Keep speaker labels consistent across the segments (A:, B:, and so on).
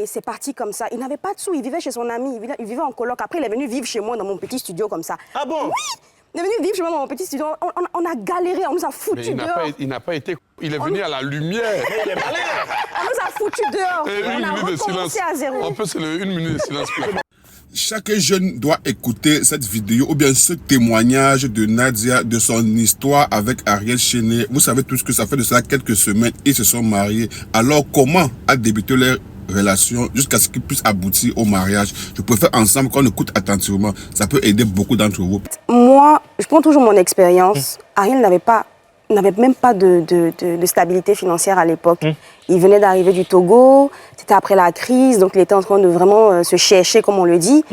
A: Et c'est parti comme ça. Il n'avait pas de sous, il vivait chez son ami, il vivait en coloc. Après, il est venu vivre chez moi dans mon petit studio comme ça.
B: Ah bon?
A: Oui! Il est venu vivre chez moi dans mon petit studio. On a galéré, on nous a foutu dehors.
C: Il n'a pas été... Il est venu à la lumière.
B: Mais il est malin.
A: On nous a foutu dehors. On a recommencé à zéro.
C: En plus, c'est le 1 minute de silence.
D: Chaque jeune doit écouter cette vidéo ou bien ce témoignage de Nadia, de son histoire avec Ariel Chéné. Vous savez tout ce que ça fait de cela quelques semaines. Ils se sont mariés. Alors, comment a débuté leur relation jusqu'à ce qu'ils puissent aboutir au mariage? Je préfère ensemble qu'on écoute attentivement. Ça peut aider beaucoup d'entre vous.
A: Moi, je prends toujours mon expérience. Ariel n'avait même pas de stabilité financière à l'époque. Il venait d'arriver du Togo, c'était après la crise, donc il était en train de vraiment se chercher, comme on le dit.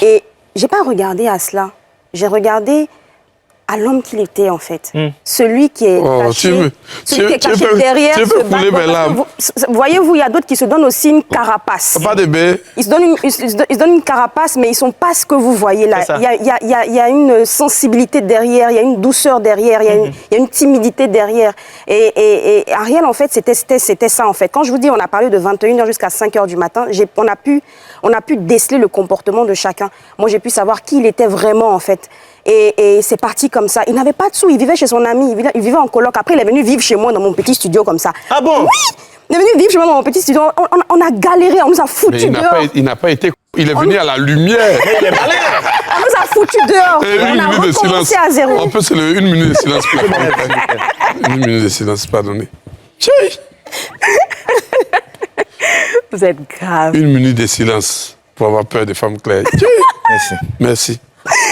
A: Et j'ai pas regardé à cela. J'ai regardé à l'homme qu'il était, en fait. Celui qui est caché, derrière ce background. Voyez-vous, il y a d'autres qui se donnent aussi une carapace.
C: Pas de bébé.
A: Ils se donnent une carapace, mais ils ne sont pas ce que vous voyez là. Il y a une sensibilité derrière, il y a une douceur derrière, il y a une timidité derrière. Et Ariel, en fait, c'était ça, en fait. Quand je vous dis, on a parlé de 21h jusqu'à 5h du matin, on a pu déceler le comportement de chacun. Moi, j'ai pu savoir qui il était vraiment, en fait. Et c'est parti comme ça. Il n'avait pas de sous, il vivait chez son ami, il vivait en coloc. Après, il est venu vivre chez moi dans mon petit studio comme ça.
B: Ah bon?
A: Oui! Il est venu vivre chez moi dans mon petit studio. On a galéré, on nous a foutu dehors.
C: Il n'a pas été... Il est venu à la lumière.
B: Mais il est malin.
A: On nous a foutu dehors. On a recommencé à zéro.
C: En plus, c'est le 1 minute de silence. 1 minute de silence, pardonnez.
A: Vous êtes grave.
C: 1 minute de silence pour avoir peur des femmes claires.
B: Merci.
C: Merci.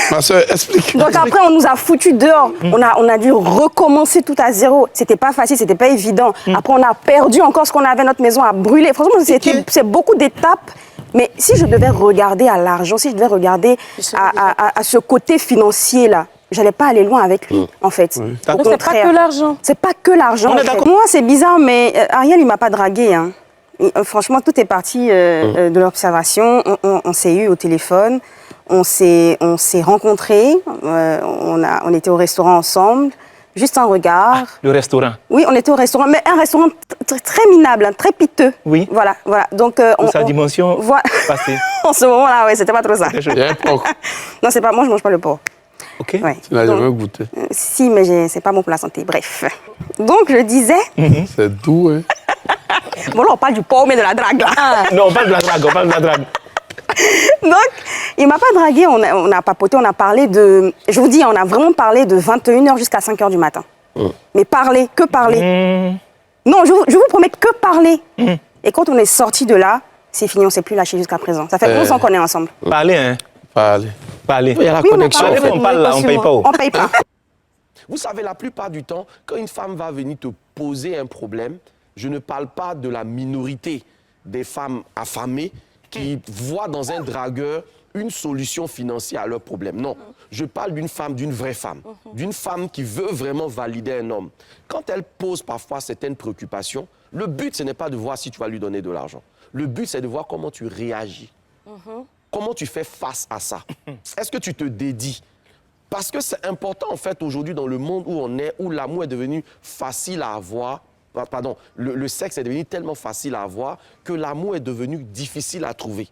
C: Ma soeur, explique.
A: Donc après, on nous a foutu dehors. On a dû recommencer tout à zéro. C'était pas facile, c'était pas évident. Après, on a perdu encore ce qu'on avait, notre maison a brûlé. Franchement, c'est beaucoup d'étapes. Mais si je devais regarder à l'argent, si je devais regarder à ce côté financier-là, j'allais pas aller loin avec lui, en fait.
E: Donc, c'est pas que l'argent.
A: C'est pas que l'argent. En fait. Moi, c'est bizarre, mais Ariel, il m'a pas dragué. Hein. Franchement, tout est parti de l'observation. On s'est eu au téléphone. On s'est rencontrés, on était au restaurant ensemble, juste un regard.
B: Ah, le restaurant?
A: Oui, on était au restaurant, mais un restaurant très minable, très piteux.
B: Oui.
A: Voilà. Donc,
B: sa dimension passée.
A: En ce moment-là, oui, c'était pas trop ça.
C: Il y a un porc.
A: Non, c'est pas, moi je mange pas le porc.
B: Ok.
A: Ouais.
C: Tu n'as jamais goûté.
A: Si, mais c'est pas bon pour la santé. Bref. Donc, je disais...
C: C'est doux, hein.
A: Bon, là, on parle du porc, mais de la drague, là.
B: Non, on parle de la drague,
A: Donc, il m'a pas dragué, on a papoté, on a parlé de... Je vous dis, on a vraiment parlé de 21h jusqu'à 5h du matin. Mais parler, que parler. Non, je vous promets que parler. Et quand on est sorti de là, c'est fini, on ne s'est plus lâché jusqu'à présent. Ça fait 11 ans qu'on est ensemble.
B: Parler, hein? Parler.
E: Il y a la connexion.
B: On parle là, on ne paye pas.
A: On paye pas.
F: Vous savez, la plupart du temps, quand une femme va venir te poser un problème, je ne parle pas de la minorité des femmes affamées qui voient dans un dragueur une solution financière à leurs problèmes. Non, je parle d'une femme, d'une vraie femme, d'une femme qui veut vraiment valider un homme. Quand elle pose parfois certaines préoccupations, le but, ce n'est pas de voir si tu vas lui donner de l'argent. Le but, c'est de voir comment tu réagis. Comment tu fais face à ça. Est-ce que tu te dédies? Parce que c'est important, en fait, aujourd'hui, dans le monde où on est, où l'amour est devenu facile à avoir, pardon, le sexe est devenu tellement facile à avoir que l'amour est devenu difficile à trouver.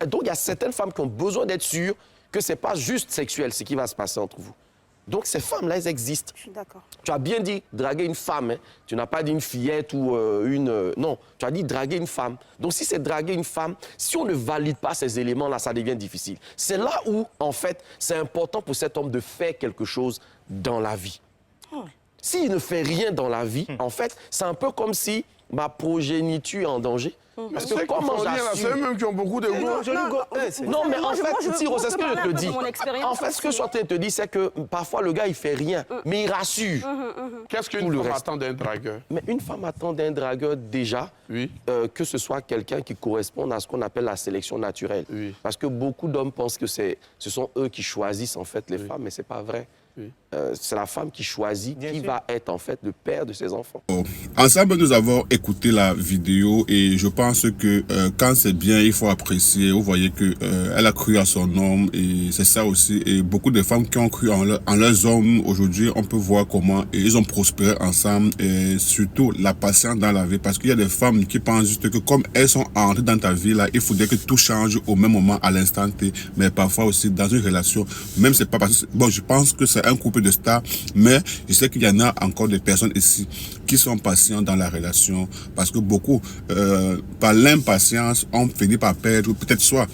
F: Et donc, il y a certaines femmes qui ont besoin d'être sûres que ce n'est pas juste sexuel ce qui va se passer entre vous. Donc, ces femmes-là, elles existent.
A: Je suis d'accord.
F: Tu as bien dit draguer une femme. Hein. Tu n'as pas dit une fillette ou une... non, tu as dit draguer une femme. Donc, si c'est draguer une femme, si on ne valide pas ces éléments-là, ça devient difficile. C'est là où, en fait, c'est important pour cet homme de faire quelque chose dans la vie. S'il ne fait rien dans la vie, en fait, c'est un peu comme si ma progéniture est en danger. Parce que comment j'assume...
C: C'est eux-mêmes qui ont beaucoup de goût.
F: Non, mais en fait, Tiro, c'est ce que je te dis. En fait, ce que je suis en train de te dire, c'est que parfois, le gars, il fait rien, mais il rassure.
C: Qu'est-ce qu'une femme attend d'un dragueur?
F: Mais une femme attend d'un dragueur déjà que ce soit quelqu'un qui corresponde à ce qu'on appelle la sélection naturelle. Parce que beaucoup d'hommes pensent que ce sont eux qui choisissent, en fait, les femmes, mais ce n'est pas vrai. c'est la femme qui choisit qui va être en fait le père de ses enfants.
D: Ensemble, nous avons écouté la vidéo et je pense que quand c'est bien, il faut apprécier. Vous voyez que elle a cru à son homme et c'est ça aussi. Et beaucoup de femmes qui ont cru en leurs hommes aujourd'hui, on peut voir comment ils ont prospéré ensemble et surtout la patience dans la vie. Parce qu'il y a des femmes qui pensent juste que comme elles sont entrées dans ta vie là, il faudrait que tout change au même moment, à l'instant T. Mais parfois aussi dans une relation, même c'est pas parce que bon, je pense que c'est un couple de stars, mais je sais qu'il y en a encore des personnes ici qui sont patients dans la relation parce que beaucoup, par l'impatience, ont fini par perdre peut-être soit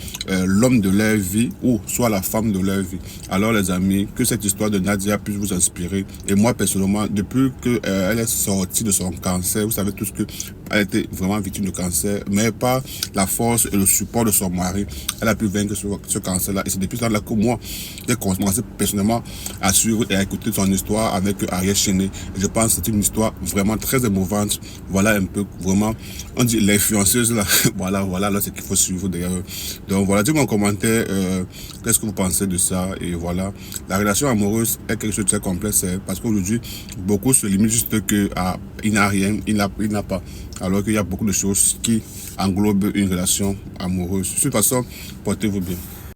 D: l'homme de leur vie ou soit la femme de leur vie. Alors les amis, que cette histoire de Nadia puisse vous inspirer. Et moi personnellement, depuis qu'elle est sortie de son cancer, vous savez tout ce que elle était vraiment victime de cancer, mais par la force et le support de son mari, elle a pu vaincre ce cancer-là. Et c'est depuis là que moi, j'ai commencé personnellement à suivre et à écouter son histoire avec Ariel Cheney. Je pense que c'est une histoire vraiment très émouvante. Voilà un peu vraiment, on dit l'influenceuse là. voilà là c'est qu'il faut suivre d'ailleurs. Donc voilà, dites-moi en commentaire qu'est-ce que vous pensez de ça. Et voilà, la relation amoureuse est quelque chose de très complexe parce qu'aujourd'hui beaucoup se limitent juste que il n'a rien, il n'a pas. Alors qu'il y a beaucoup de choses qui englobent une relation amoureuse. De toute façon, portez-vous bien.